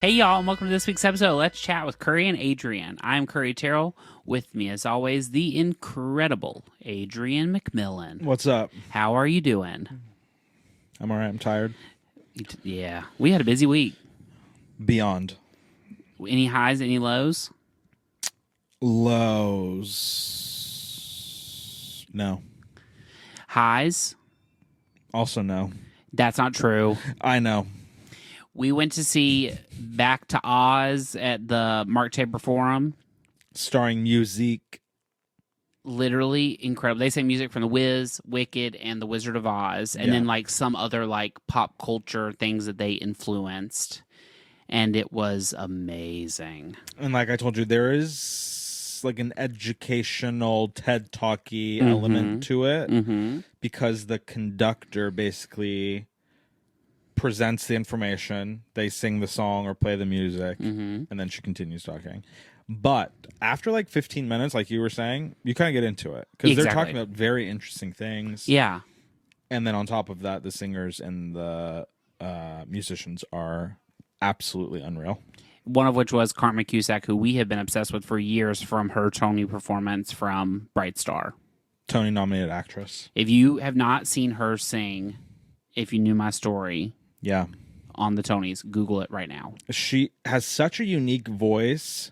Hey y'all, and welcome to this week's episode of Let's Chat with Curry and Adrian. I'm Curry Terrell. With me, as always, the incredible Adrian McMillan. What's up? How are you doing? I'm all right. I'm tired. Yeah, we had a busy week. Beyond. Any highs, any lows? Lows. No. Highs? Also, no. That's not true. I know. We went to see Back to Oz at the Mark Taper Forum. Starring music. Literally incredible. They sang music from The Wiz, Wicked, and The Wizard of Oz, and then like some other like pop culture things that they influenced. And it was amazing. And like I told you, there is like an educational TED Talky element to it because the conductor basically presents the information, they sing the song or play the music, and then she continues talking. But after like 15 minutes, like you were saying, you kind of get into it because they're talking about very interesting things. Yeah. And then on top of that, the singers and the musicians are absolutely unreal. One of which was Carmen Cusack, who we have been obsessed with for years from her Tony performance from Bright Star. Tony-nominated actress. If you have not seen her sing, If You Knew My Story, Yeah. on the Tonys, Google it right now. She has such a unique voice.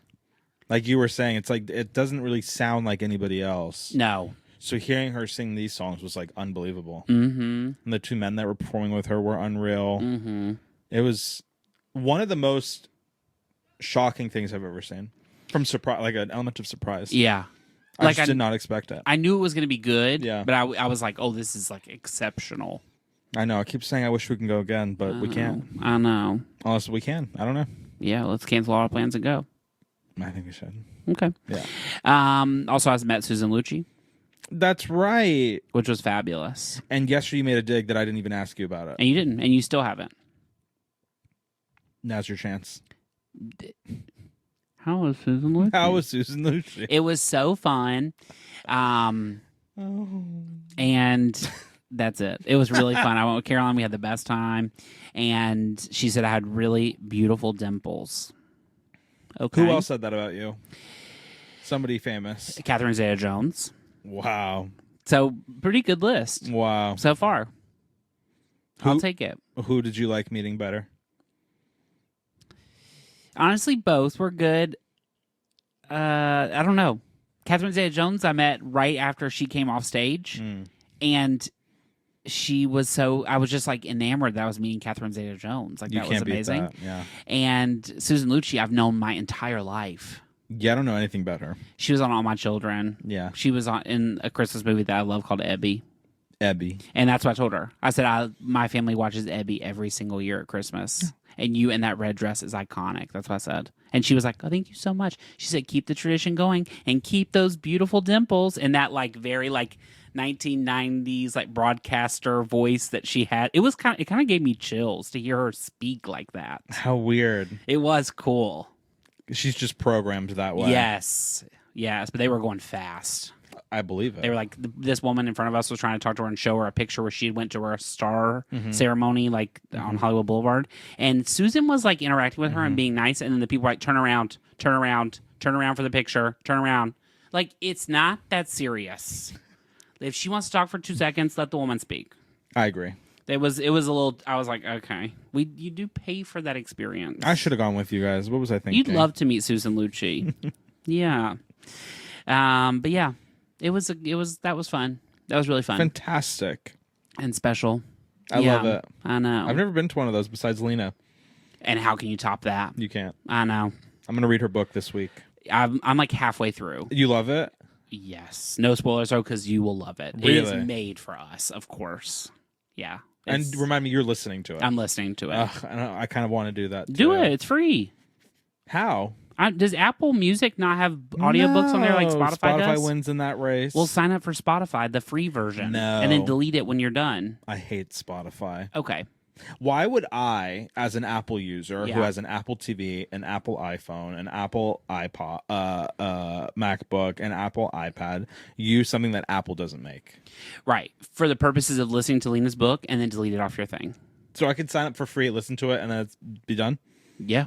Like you were saying, it's like it doesn't really sound like anybody else. No. So hearing her sing these songs was like unbelievable. Mm-hmm. And the two men that were performing with her were unreal. Mm-hmm. It was one of the most shocking things I've ever seen. From surprise, like an element of surprise. Yeah. I just did not expect it. I knew it was going to be good, Yeah. but I was like, oh, this is like exceptional. I know. I keep saying I wish we can go again, but we can't. I know. Unless we can. I don't know. Yeah, let's cancel all our plans and go. I think we should. Okay. Yeah. Also, I met Susan Lucci, That's right. which was fabulous. And yesterday you made a dig that I didn't even ask you about it. And you didn't, and you still haven't. Now's your chance. How was Susan Lucci? How was Susan Lucci? It was so fun. And that's it. It was really fun. I went with Caroline. We had the best time. And she said I had really beautiful dimples. Okay. Who else said that about you? Somebody famous. Catherine Zeta-Jones. Wow. So, pretty good list Wow. so far. I'll take it. Who did you like meeting better? Honestly, both were good. I don't know. Catherine Zeta-Jones I met right after she came off stage. And she was I was just like enamored that I was meeting Catherine Zeta-Jones. Like, that was amazing. Beat that. Yeah. And Susan Lucci, I've known my entire life. Yeah, I don't know anything about her. She was on All My Children. Yeah. She was in a Christmas movie that I love called Ebby. Ebby. And that's what I told her. I said, my family watches Ebby every single year at Christmas. And you in that red dress is iconic. That's what I said. And she was like, oh, thank you so much. She said, keep the tradition going and keep those beautiful dimples. And that like very like 1990s like broadcaster voice that she had. It kind of gave me chills to hear her speak like that. How weird. It was cool. She's just programmed that way. Yes. But they were going fast. I believe it. They were like, this woman in front of us was trying to talk to her and show her a picture where she went to her star ceremony, like on Hollywood Boulevard. And Susan was like interacting with her and being nice. And then the people were like, turn around for the picture, turn around. Like, it's not that serious. If she wants to talk for 2 seconds, let the woman speak. I agree. It was a little, I was like, okay, you do pay for that experience. I should have gone with you guys. What was I thinking? You'd love to meet Susan Lucci. Yeah. But yeah. That was fun. That was really fun. Fantastic. And special. I love it. I know. I've never been to one of those besides Lena. And how can you top that? You can't. I know. I'm going to read her book this week. I'm like halfway through. You love it? Yes. No spoilers though, because you will love it. Really? It is made for us, of course. Yeah. And remind me, you're listening to it. I'm listening to it. I kind of want to do that. Do it. It's free. How? Does Apple Music not have audiobooks on there like Spotify does? Spotify wins in that race. Well, sign up for Spotify, the free version. No. And then delete it when you're done. I hate Spotify. Okay. Why would I, as an Apple user who Yeah. has an Apple TV, an Apple iPhone, an Apple iPod, MacBook, an Apple iPad, use something that Apple doesn't make? Right. For the purposes of listening to Lena's book and then delete it off your thing. So I could sign up for free, listen to it, and then it's be done? Yeah.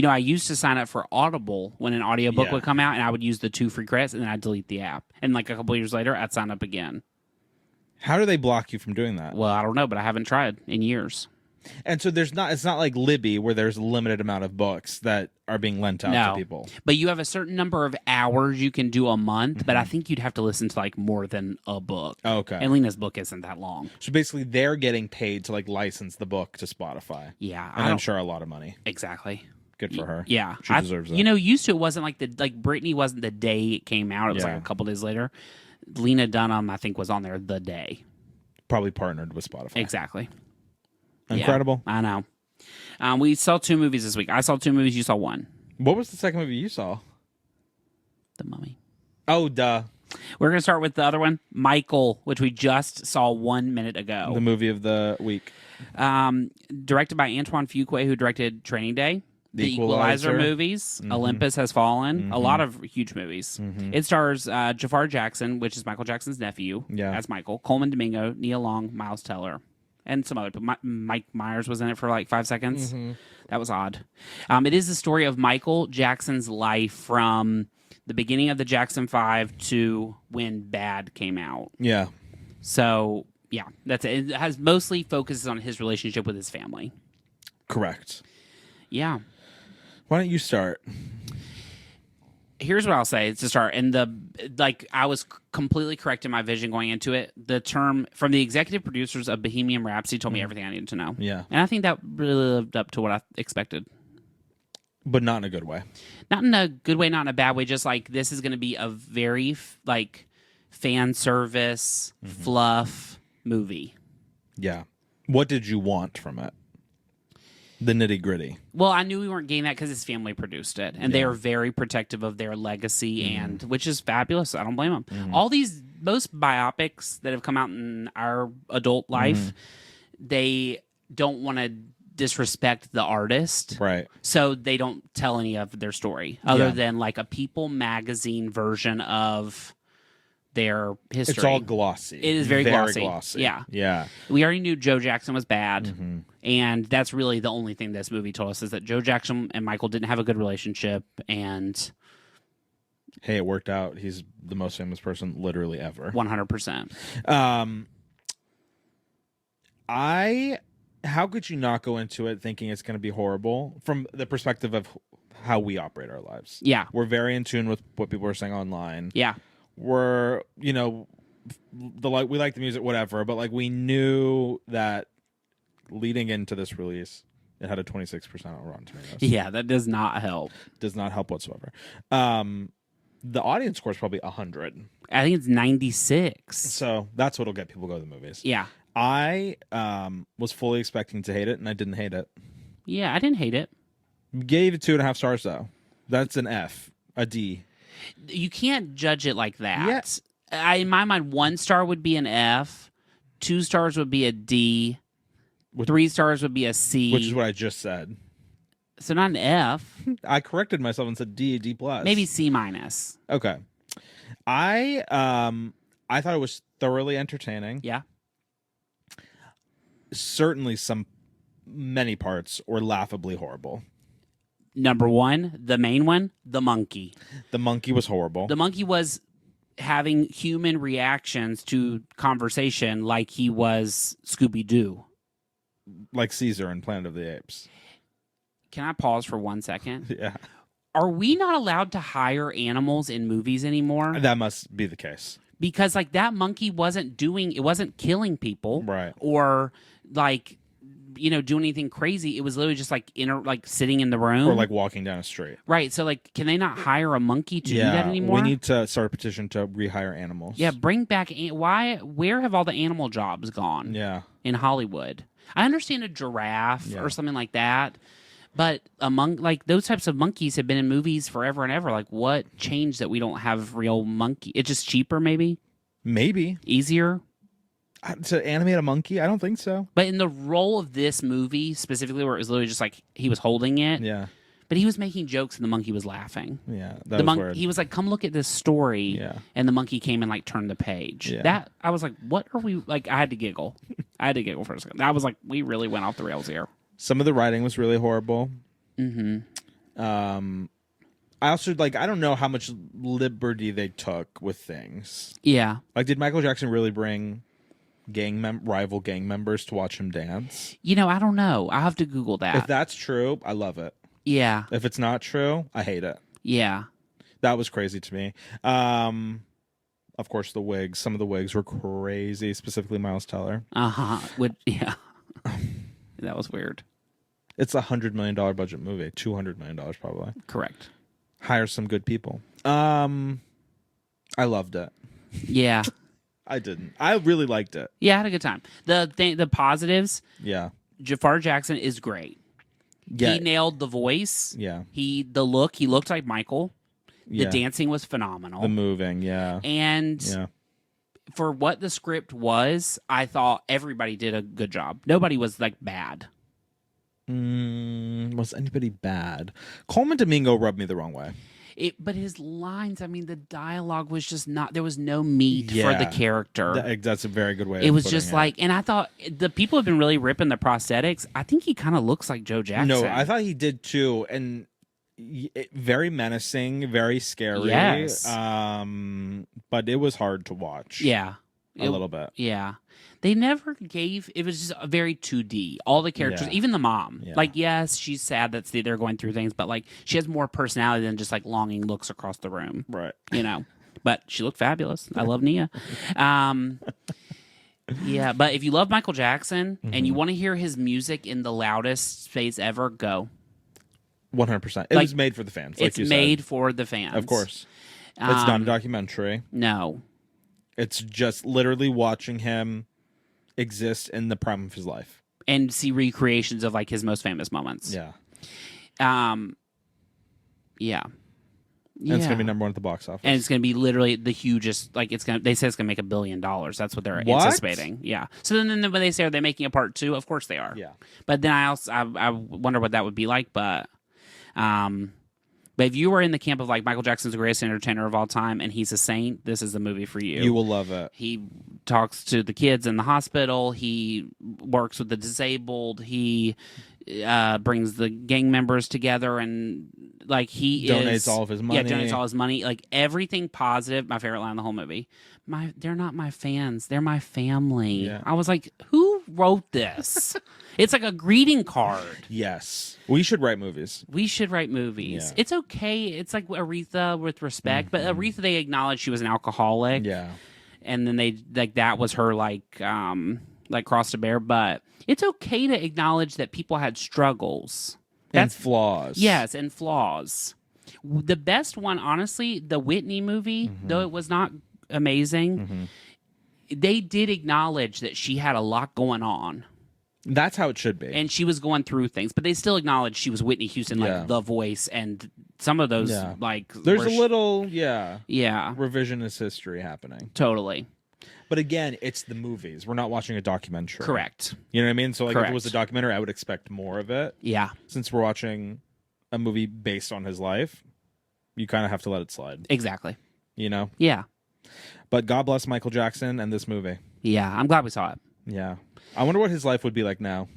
I used to sign up for Audible when an audiobook Yeah. would come out, and I would use the 2 free credits, and then I'd delete the app. And like a couple years later, I'd sign up again. How do they block you from doing that? Well, I don't know, but I haven't tried in years. And so it's not like Libby where there's a limited amount of books that are being lent out to people. But you have a certain number of hours you can do a month, but I think you'd have to listen to like more than a book. Okay. And Lena's book isn't that long. So basically they're getting paid to like license the book to Spotify. Yeah. And I'm sure a lot of money. Exactly. Good for her. Yeah. She deserves that. Used to it wasn't like Britney wasn't the day it came out. It was like a couple days later. Lena Dunham, I think, was on there the day. Probably partnered with Spotify. Exactly. Incredible. Yeah, I know. We saw 2 movies this week. I saw 2 movies. You saw 1. What was the second movie you saw? The Mummy. Oh, duh. We're going to start with the other one, Michael, which we just saw 1 minute ago. The movie of the week. Directed by Antoine Fuqua, who directed Training Day, the Equalizer movies, Olympus Has Fallen, a lot of huge movies. It stars Jafar Jackson, which is Michael Jackson's nephew, as Michael, Coleman Domingo, Nia Long, Miles Teller, and some other people. Mike Myers was in it for like 5 seconds. That was odd. It is the story of Michael Jackson's life from the beginning of the Jackson 5 to when Bad came out. Yeah. So, yeah, that's it. It has mostly focuses on his relationship with his family. Correct. Yeah. Why don't you start? Here's what I'll say to start. And I was completely correct in my vision going into it. The term from the executive producers of Bohemian Rhapsody told me everything I needed to know. Yeah. And I think that really lived up to what I expected. But not in a good way. Not in a good way, not in a bad way. Just like this is going to be a very fan service, fluff movie. Yeah. What did you want from it? The nitty gritty. Well, I knew we weren't getting that because his family produced it, and they are very protective of their legacy, and which is fabulous. I don't blame them. Most biopics that have come out in our adult life, they don't want to disrespect the artist, right? So they don't tell any of their story other than like a People magazine version of their history. It's all glossy. It is very glossy. Yeah. Yeah. We already knew Joe Jackson was bad. And that's really the only thing this movie told us is that Joe Jackson and Michael didn't have a good relationship. And hey, it worked out. He's the most famous person literally ever. 100%. How could you not go into it thinking it's going to be horrible from the perspective of how we operate our lives? Yeah. We're very in tune with what people are saying online. Yeah. We're, we like the music, whatever, but like we knew that leading into this release, it had a 26% on Rotten Tomatoes. Yeah, that does not help. Does not help whatsoever. The audience score is probably 100. I think it's 96. So that's what'll get people to go to the movies. Yeah. I was fully expecting to hate it, and I didn't hate it. Yeah, I didn't hate it. Gave it 2.5 stars, though. That's an F, a D. You can't judge it like that. Yes. In my mind, 1 star would be an F, 2 stars would be a D, 3 stars would be a C. Which is what I just said. So not an F. I corrected myself and said D, D+. Maybe C minus. Okay. I thought it was thoroughly entertaining. Yeah. Certainly many parts were laughably horrible. Number 1, the main one, the monkey. The monkey was horrible. The monkey was having human reactions to conversation like he was Scooby-Doo. Like Caesar in Planet of the Apes. Can I pause for 1 second? Yeah. Are we not allowed to hire animals in movies anymore? That must be the case. Because like that monkey wasn't killing people. Right. Or like, doing anything crazy. It was literally just like sitting in the room. Or like walking down a street. Right. So like, can they not hire a monkey to do that anymore? We need to start a petition to rehire animals. Yeah, bring back, where have all the animal jobs gone? Yeah. In Hollywood. I understand a giraffe or something like that. But among those types of monkeys have been in movies forever and ever. Like, what changed that we don't have real monkey? It's just cheaper, maybe? Maybe. Easier? To animate a monkey? I don't think so. But in the role of this movie, specifically where it was literally just like he was holding it. Yeah. But he was making jokes and the monkey was laughing. Yeah. That was weird. He was like, come look at this story. Yeah. And the monkey came and like turned the page. Yeah. I was like, what are we, like, I had to giggle. I had to giggle for a second. I was like, we really went off the rails here. Some of the writing was really horrible. Mm-hmm. I also like I don't know how much liberty they took with things. Yeah. Like, did Michael Jackson really bring rival gang members to watch him dance? I don't know. I'll have to Google that. If that's true, I love it. Yeah. If it's not true, I hate it. Yeah. That was crazy to me. Of course, the wigs. Some of the wigs were crazy, specifically Miles Teller. Yeah. That was weird. It's $100 million budget movie. $200 million probably. Correct. Hire some good people. I loved it. Yeah. I didn't. I really liked it. Yeah, I had a good time. The positives, Yeah. Jafar Jackson is great. Yeah. He nailed the voice. Yeah. The look, he looked like Michael. The Yeah. dancing was phenomenal. The moving, yeah. And Yeah. for what the script was, I thought everybody did a good job. Nobody was like bad. Was anybody bad? Coleman Domingo rubbed me the wrong way. But his lines, I mean, the dialogue was just not. There was no meat for Yeah. the character. That's a very good way. It of was putting just it. like, and I thought the people have been really ripping the prosthetics. I think he kind of looks like Joe Jackson. No, I thought he did too, and very menacing, very scary. Yes. But it was hard to watch. Yeah, a little bit. Yeah, they never gave. It was just a very 2D. All the characters, Yeah. even the mom. Yeah. Like, yes, she's sad that they're going through things, but like she has more personality than just like longing looks across the room. Right. But she looked fabulous. I love Nia. Yeah, but if you love Michael Jackson and you want to hear his music in the loudest space ever, go. 100%. It was made for the fans. Like It's you made said. for the fans. Of course. It's not a documentary. No. It's just literally watching him exist in the prime of his life. And see recreations of like his most famous moments. Yeah. Yeah. And it's gonna be number one at the box office. And it's gonna be literally the hugest. Like they say it's gonna make $1 billion. That's what they're What? anticipating. Yeah. So then when they say, are they making a part 2? Of course they are. Yeah. But then I wonder what that would be like. But if you were in the camp of like Michael Jackson's the greatest entertainer of all time and he's a saint, this is the movie for you. You will love it. He talks to the kids in the hospital. He works with the disabled. He brings the gang members together, and like he donates all of his money. Yeah, donates all his money. Like everything positive. My favorite line in the whole movie. They're not my fans. They're my family. Yeah. I was like, who wrote this? It's like a greeting card. Yes. We should write movies. We should write movies. Yeah. It's okay. It's like Aretha with respect, but Aretha, they acknowledged she was an alcoholic. Yeah. And then they like that was her like cross to bear. But it's okay to acknowledge that people had struggles. And flaws. Yes, and flaws. The best one, honestly, the Whitney movie, though it was not amazing, they did acknowledge that she had a lot going on. That's how it should be. And she was going through things, but they still acknowledged she was Whitney Houston, like The Voice, and some of those, like... There's a little, Yeah. revisionist history happening. Totally. But again, it's the movies. We're not watching a documentary. Correct. You know what I mean? So like if Correct. it was a documentary, I would expect more of it. Yeah. Since we're watching a movie based on his life, you kind of have to let it slide. Exactly. You know? Yeah. But God bless Michael Jackson and this movie. Yeah. I'm glad we saw it. Yeah. I wonder what his life would be like now.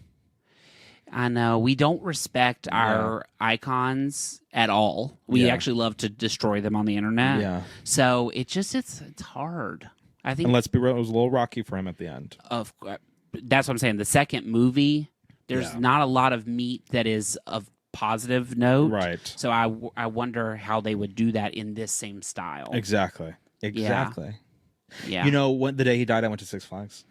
I know. We don't respect our icons at all. We actually love to destroy them on the internet. Yeah. So it's hard. I think And let's be real, it was a little rocky for him at the end. That's what I'm saying. The second movie, there's not a lot of meat that is of positive note. Right. So I wonder how they would do that in this same style. Exactly. Yeah. You know, the day he died, I went to Six Flags.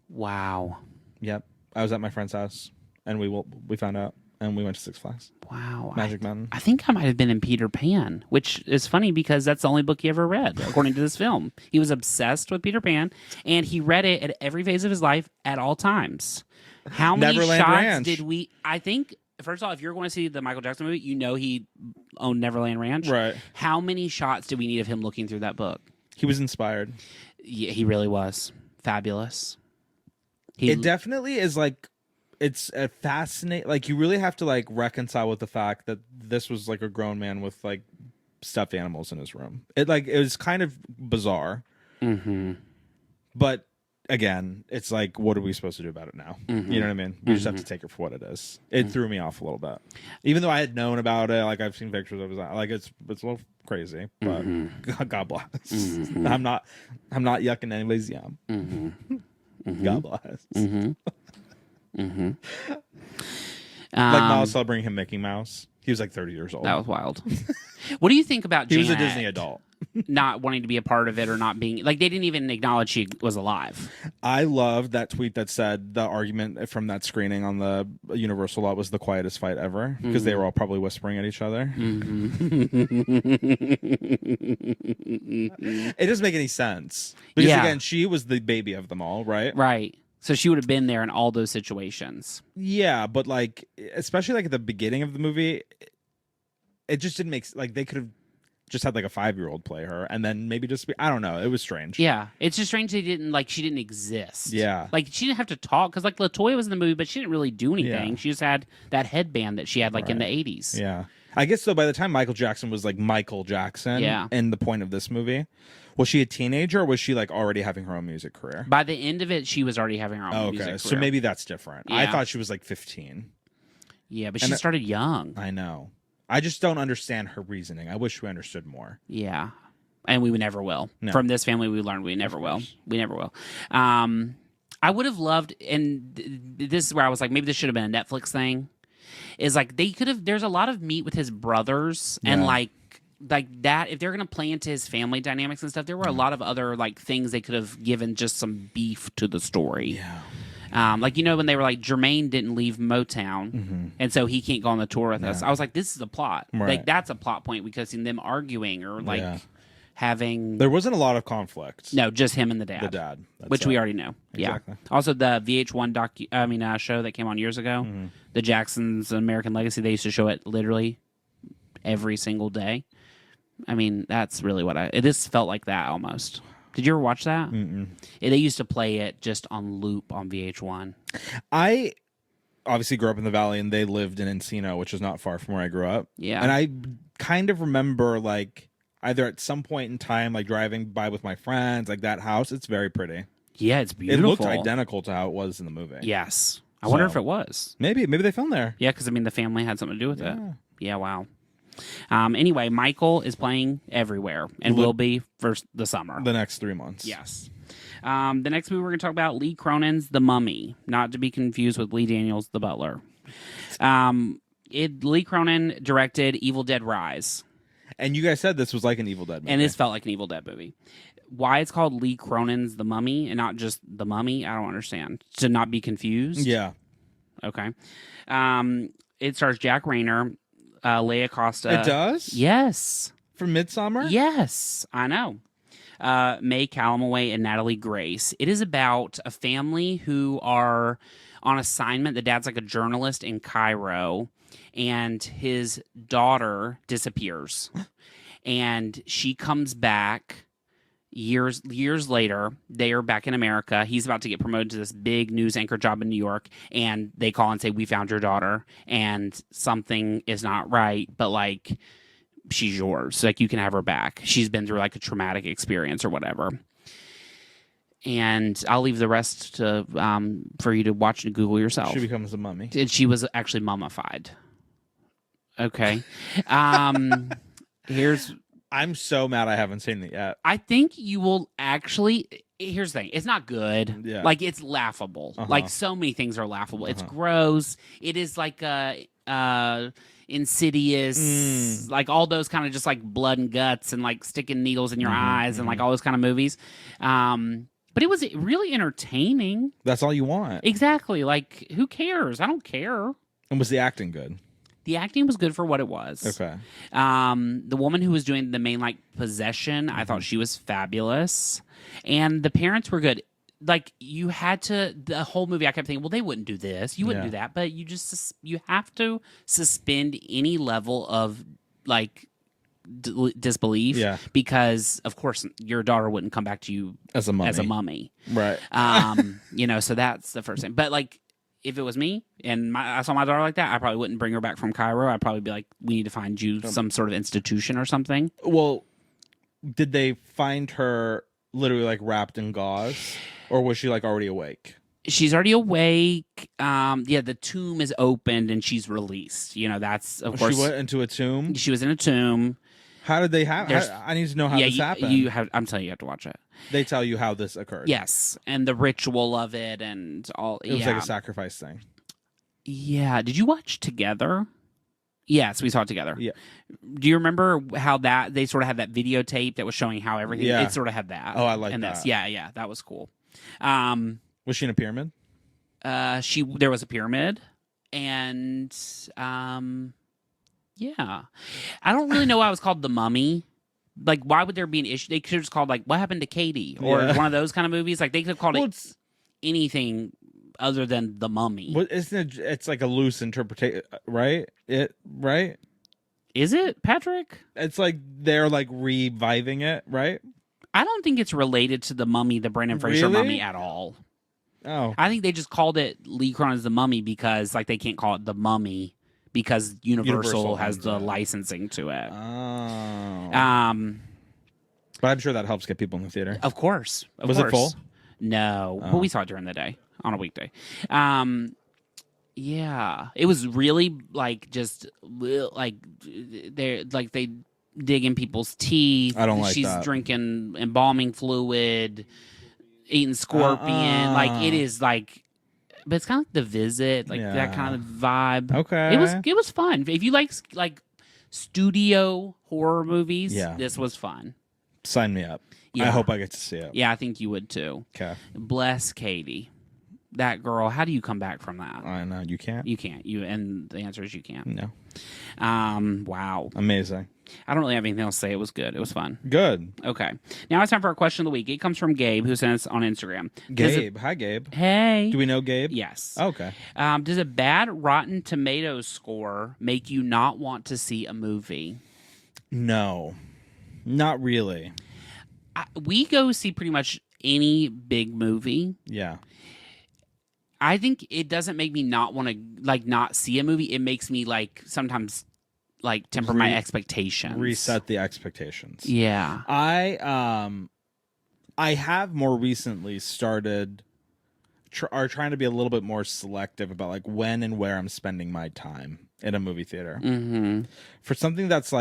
Wow. Yep. I was at my friend's house, and we found out, and we went to Six Flags. Wow. Magic Mountain. I think I might have been in Peter Pan, which is funny because that's the only book he ever read, according to this film. He was obsessed with Peter Pan, and he read it at every phase of his life at all times. How many Neverland shots Ranch. did we... I think, first of all, if you're going to see the Michael Jackson movie, you know he owned Neverland Ranch. Right. How many shots did we need of him looking through that book? He was inspired. Yeah, he really was. Fabulous. It definitely is like, it's a fascinating, like you really have to like reconcile with the fact that this was like a grown man with like stuffed animals in his room. It was kind of bizarre, but again, it's like, what are we supposed to do about it now? Mm-hmm. You know what I mean? We just have to take it for what it is. It threw me off a little bit, even though I had known about it. Like I've seen pictures of it. Like it's a little crazy, but God bless. I'm not yucking anybody's yum. God bless. Like Miles saw bring him Mickey Mouse. He was like 30 years old. That was wild. What do you think about He Janet was a Disney adult. not wanting to be a part of it or not being like they didn't even acknowledge she was alive? I loved that tweet that said the argument from that screening on the Universal lot was the quietest fight ever because they were all probably whispering at each other. It doesn't make any sense because again, she was the baby of them all, right? Right. So she would have been there in all those situations. Yeah, but like, especially like at the beginning of the movie, it just didn't make like they could have just had like a 5-year-old play her and then maybe just be, I don't know. It was strange. Yeah, it's just strange they didn't like she didn't exist. Yeah, like she didn't have to talk because like LaToya was in the movie, but she didn't really do anything. Yeah. She just had that headband that she had like in the 80s. Yeah, I guess so. By the time Michael Jackson was like Michael Jackson, in the point of this movie, was she a teenager or was she like already having her own music career? By the end of it, she was already having her own music career. So maybe that's different. Yeah. I thought she was like 15. Yeah, but she started young. I know. I just don't understand her reasoning. I wish we understood more. Yeah. And we never will. No. From this family, we learned we never will. We never will. I would have loved, and this is where I was like, maybe this should have been a Netflix thing, is like they could have, there's a lot of meat with his brothers and like that, if they're going to play into his family dynamics and stuff, there were a lot of other like things they could have given just some beef to the story. Yeah. Like, you know, when they were like, Jermaine didn't leave Motown, and so he can't go on the tour with us. I was like, this is a plot. Right. Like, that's a plot point because in them arguing or like having. There wasn't a lot of conflict. No, just him and the dad. The dad. Which we already know. Exactly. Yeah. Also, the VH1 show that came on years ago, The Jacksons American Legacy, they used to show it literally every single day. I mean, that's really what this felt like that almost. Did you ever watch that? They used to play it just on loop on VH1. I obviously grew up in the Valley, and they lived in Encino, which is not far from where I grew up. Yeah. And I kind of remember, like, either at some point in time, like, driving by with my friends, like, that house, it's very pretty. Yeah, it's beautiful. It looked identical to how it was in the movie. Yes. I wonder if it was. Maybe they filmed there. Yeah, because, I mean, the family had something to do with it. Yeah, wow. Anyway, Michael is playing everywhere and will be for the summer. The next 3 months. Yes. The next movie we're going to talk about, Lee Cronin's The Mummy, not to be confused with Lee Daniels' The Butler. Lee Cronin directed Evil Dead Rise. And you guys said this was like an Evil Dead movie. And this felt like an Evil Dead movie. Why it's called Lee Cronin's The Mummy and not just The Mummy, I don't understand. To not be confused? Yeah. Okay. It stars Jack Rayner, Leia Costa. It does? Yes. From Midsommar? Yes, I know. May Calloway and Natalie Grace. It is about a family who are on assignment. The dad's like a journalist in Cairo, and his daughter disappears. And she comes back years later. They are back in America. He's about to get promoted to this big news anchor job in New York, and they call and say, we found your daughter, and something is not right, but like, she's yours. Like, you can have her back. She's been through like a traumatic experience or whatever. And I'll leave the rest to for you to watch and Google yourself. She becomes a mummy. She was actually mummified. Okay. I'm so mad I haven't seen it yet. I think you will actually. Here's the thing. It's not good. Yeah. Like, it's laughable. Like, so many things are laughable. It's gross. It is like Insidious, like all those kind of just like blood and guts and like sticking needles in your eyes and like all those kind of movies. But it was really entertaining. That's all you want. Exactly. Like, who cares? I don't care. And was the acting good? The acting was good for what it was. Okay. The woman who was doing the main like possession, I thought she was fabulous, and the parents were good. Like, you had to, the whole movie I kept thinking, well, they wouldn't do this, you wouldn't do that, but you have to suspend any level of like disbelief, because of course your daughter wouldn't come back to you as a mummy, right? So that's the first thing. But like, if it was me and I saw my daughter like that, I probably wouldn't bring her back from Cairo. I'd probably be like, we need to find you some sort of institution or something. Well, did they find her literally like wrapped in gauze? Or was she like already awake? She's already awake. Yeah, the tomb is opened and she's released. You know, that's of course She went into a tomb. she was in a tomb. How did they have? I need to know how this happened. I'm telling you, you have to watch it. They tell you how this occurred. Yes, and the ritual of it and all. It was like a sacrifice thing. Yeah. Did you watch Together? Yes, we saw it together. Yeah. Do you remember how that they sort of had that videotape that was showing how everything? Yeah. It sort of had that. Oh, I like and that. Yeah, that was cool. Was she in a pyramid? There was a pyramid, and yeah, I don't really know why it was called The Mummy. Like, why would there be an issue? They could have just called like "What Happened to Katie" or one of those kind of movies. Like they could have called it anything other than The Mummy. What isn't it? It's like a loose interpretation, right? Right? Is it, Patrick? It's like they're like reviving it, right? I don't think it's related to The Mummy, the Brendan Fraser Really? Mummy at all. Oh, I think they just called it Lee Cronin's The Mummy because like they can't call it The Mummy because Universal has the licensing to it. Oh. But I'm sure that helps get people in the theater. Of course. Was it full? No, but we saw it during the day on a weekday. Yeah, it was really like just like they dig in people's teeth. I don't like She's that. drinking embalming fluid, eating scorpion. Like it is like, but it's kind of like The Visit, like that kind of vibe. Okay, it was fun. If you like studio horror movies, Yeah. this was fun. Sign me up. Yeah. I hope I get to see it. Yeah, I think you would too. Okay. Bless Katie. That girl, how do you come back from that? I know you can't. You can't. And the answer is you can't. No. Wow. Amazing. I don't really have anything else to say. It was good. It was fun. Good. Okay. Now it's time for our question of the week. It comes from Gabe, who sent us on Instagram. Gabe. Hi, Gabe. Hey. Do we know Gabe? Yes. Okay. Does a bad Rotten Tomatoes score make you not want to see a movie? No. Not really. We go see pretty much any big movie. Yeah. I think it doesn't make me not want to not see a movie. It makes me sometimes temper my expectations. Reset the expectations. Yeah. I have more recently started trying to be a little bit more selective about when and where I'm spending my time in a movie theater. Mm-hmm. For something that's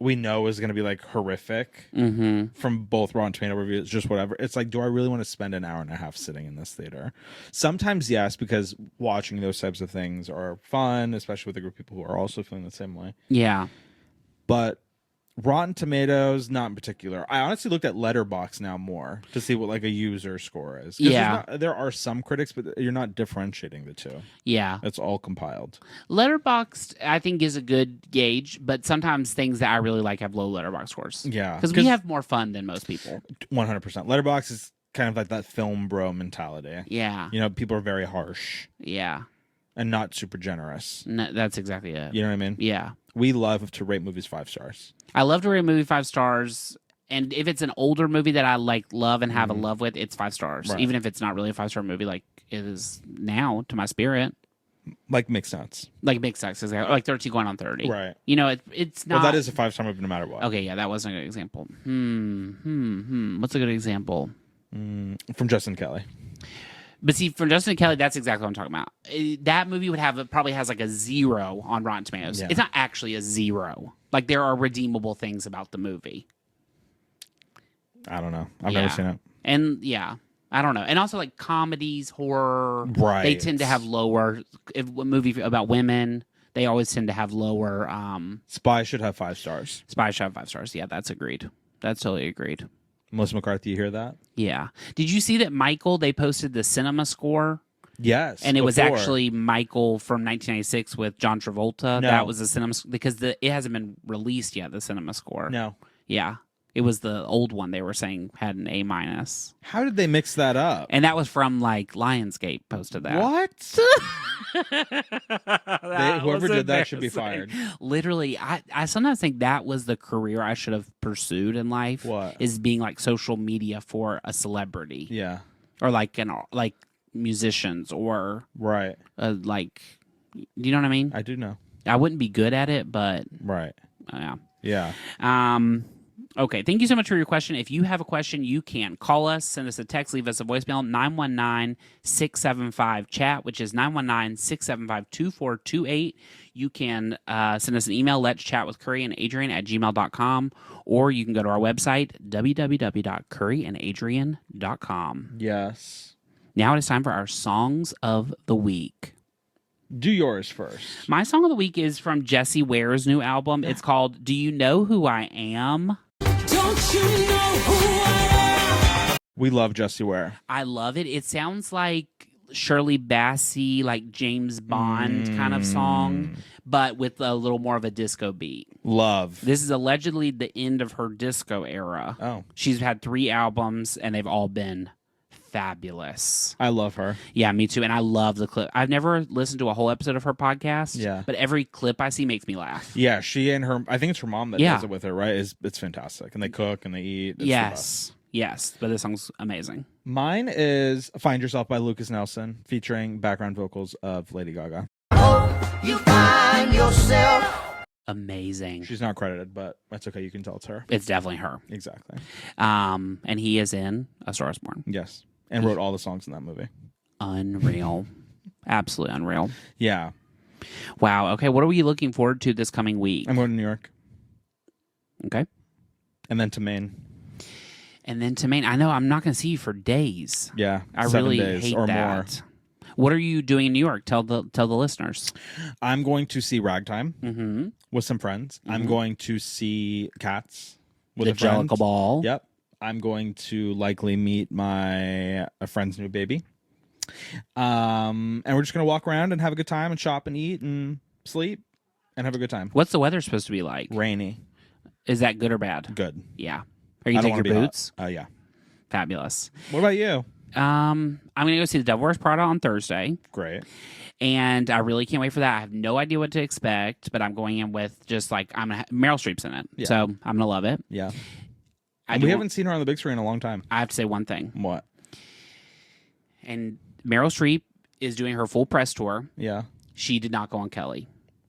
we know is going to be horrific from both Rotten Tomato reviews, just whatever. It's do I really want to spend an hour and a half sitting in this theater? Sometimes yes, because watching those types of things are fun, especially with a group of people who are also feeling the same way. Yeah. But Rotten Tomatoes, not in particular. I honestly looked at Letterboxd now more to see what a user score is. Yeah. There are some critics, but you're not differentiating the two. Yeah. It's all compiled. Letterboxd, I think, is a good gauge, but sometimes things that I really like have low Letterboxd scores. Yeah. Because we have more fun than most people. 100%. Letterboxd is kind of like that film bro mentality. Yeah. People are very harsh. Yeah. And not super generous. No, that's exactly it. You know what I mean? Yeah. We love to rate movies 5 stars. I love to rate a movie 5 stars. And if it's an older movie that I love and have a love with, it's 5 stars. Right. Even if it's not really a 5-star movie like it is now to my spirit. Makes sense. Makes sense. Like 13 going on 30. Right. It's not. Well, that is a 5-star movie no matter what. Okay, yeah, that wasn't a good example. What's a good example? From Justin Kelly. But see, from Justin Kelly, that's exactly what I'm talking about. That movie probably has a 0 on Rotten Tomatoes. Yeah. It's not actually a 0. There are redeemable things about the movie. I don't know. I've never seen it. And yeah, I don't know. And also comedies, horror, right? They tend to have lower. If a movie about women, they always tend to have lower. Spy should have 5 stars. Spy should have 5 stars. Yeah, that's agreed. That's totally agreed. Melissa McCarthy, you hear that? Yeah. Did you see that Michael? They posted the cinema score. Yes, and it was actually Michael from 1996 with John Travolta. No. That was the cinema because it hasn't been released yet. The cinema score. No. Yeah, it was the old one. They were saying had an A-. How did they mix that up? And that was from Lionsgate posted that. What? Whoever did that should be fired. Literally, I sometimes think that was the career I should have pursued in life. What? Is being social media for a celebrity. Yeah. Or musicians or right. Do you know what I mean? I do know. I wouldn't be good at it, but right. Yeah. Yeah. Okay, thank you so much for your question. If you have a question, you can call us, send us a text, leave us a voicemail, 919-675-CHAT, which is 919-675-2428. You can send us an email, let's chat with Curry and Adrian at gmail.com, or you can go to our website, www.curryandadrian.com. Yes. Now it is time for our Songs of the Week. Do yours first. My song of the week is from Jessie Ware's new album. It's called Do You Know Who I Am? Don't you know who I am? We love Jessie Ware. I love it. It sounds like Shirley Bassey, like James Bond kind of song, but with a little more of a disco beat. Love. This is allegedly the end of her disco era. Oh. She's had 3 albums, and they've all been fabulous. I love her. Yeah, me too. And I love the clip. I've never listened to a whole episode of her podcast. Yeah. But every clip I see makes me laugh. Yeah, she and her, I think it's her mom that does it with her, right? It's fantastic. And they cook and they eat. It's Yes. Yes. But this song's amazing. Mine is Find Yourself by Lucas Nelson, featuring background vocals of Lady Gaga. Hope you find yourself. Amazing. She's not credited, but that's okay. You can tell it's her. It's definitely her. Exactly. And he is in A Star Is Born. Yes. And wrote all the songs in that movie. Unreal. Absolutely unreal. Yeah. Wow. Okay. What are we looking forward to this coming week? I'm going to New York. Okay. And then to Maine. And then to Maine. I know I'm not going to see you for days. Yeah. I 7 really days hate or that. more. What are you doing in New York? Tell the listeners. I'm going to see Ragtime with some friends. I'm going to see Cats with The a friend. Jellicle Ball. Yep. I'm going to likely meet a friend's new baby. And we're just going to walk around and have a good time and shop and eat and sleep and have a good time. What's the weather supposed to be like? Rainy. Is that good or bad? Good. Yeah. Are you I don't going to take wanna your be hot. boots? Yeah. Fabulous. What about you? I'm going to go see The Devil Wears Prada on Thursday. Great. And I really can't wait for that. I have no idea what to expect, but I'm going in with just like Meryl Streep's in it. Yeah. So I'm going to love it. Yeah. And we haven't seen her on the big screen in a long time. I have to say one thing. What? And Meryl Streep is doing her full press tour. Yeah. She did not go on Kelly.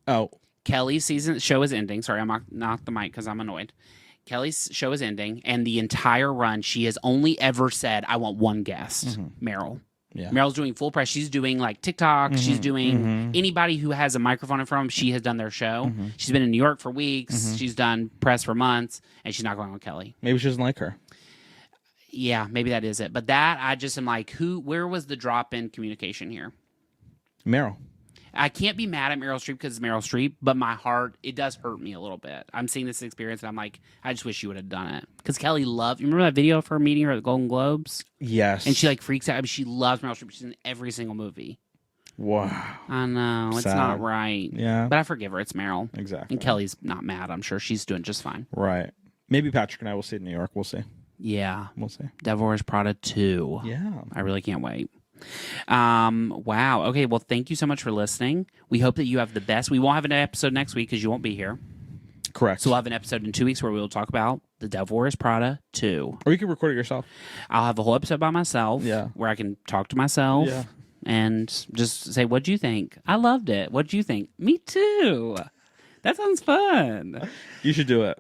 Oh. Kelly's show is ending. Sorry, I'm not the mic because I'm annoyed. Kelly's show is ending, and the entire run, she has only ever said, I want one guest, Meryl. Yeah. Meryl's doing full press. She's doing like TikTok. She's doing anybody who has a microphone in front of them. She has done their show. She's been in New York for weeks. She's done press for months, and she's not going on Kelly. Maybe she doesn't like her. Yeah, maybe that is it. But that, I just am like, where was the drop in communication here? Meryl. I can't be mad at Meryl Streep because it's Meryl Streep, but my heart, it does hurt me a little bit. I'm seeing this experience, and I'm like, I just wish you would have done it. Because Kelly loved, you remember that video of her meeting her at the Golden Globes? Yes. And she like freaks out. I mean, she loves Meryl Streep. She's in every single movie. Wow. I know. It's Sad. not right. Yeah. But I forgive her. It's Meryl. Exactly. And Kelly's not mad. I'm sure she's doing just fine. Right. Maybe Patrick and I will see it in New York. We'll see. Yeah. We'll see. Devil Wears Prada 2. Yeah. I really can't wait. Wow. Okay. Well, thank you so much for listening. We hope that you have the best. We won't have an episode next week because you won't be here. Correct. So we'll have an episode in 2 weeks where we will talk about The Devil Wears Prada 2. Or you can record it yourself. I'll have a whole episode by myself. Yeah. Where I can talk to myself. Yeah. And just say, what'd you think? I loved it. What'd you think? Me too. That sounds fun. You should do it.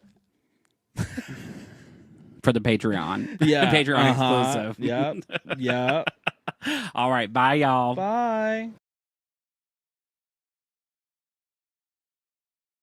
For the Patreon. Yeah. The Patreon exclusive. Yep. Yep. All right. Bye, y'all. Bye.